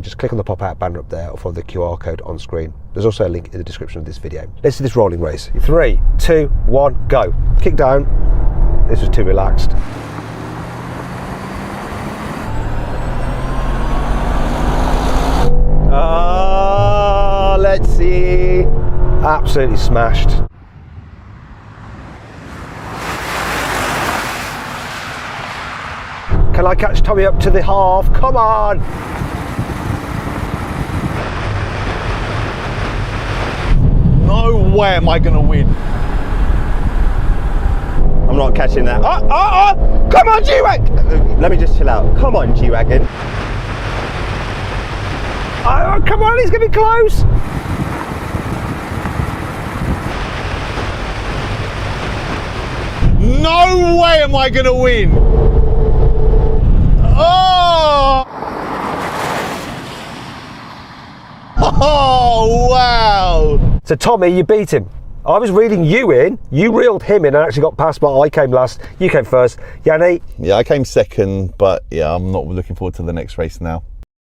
Just click on the pop-out banner up there or follow the QR code on screen. There's also a link in the description of this video. Let's do this rolling race. 3, 2, 1, go. Kick down. This was too relaxed. Let's see. Absolutely smashed. Can I catch Tommy up to the half? Come on. No way am I going to win. I'm not catching that. Come on, G-Wagon. Let me just chill out. Come on, G-Wagon. Oh, come on, he's going to be close. No way am I going to win. Oh! Oh, wow. So, Tommy, you beat him. I was reeling you in, you reeled him in and actually got past, but I came last, you came first. Yanni? Yeah, I came second, but yeah, I'm not looking forward to the next race now.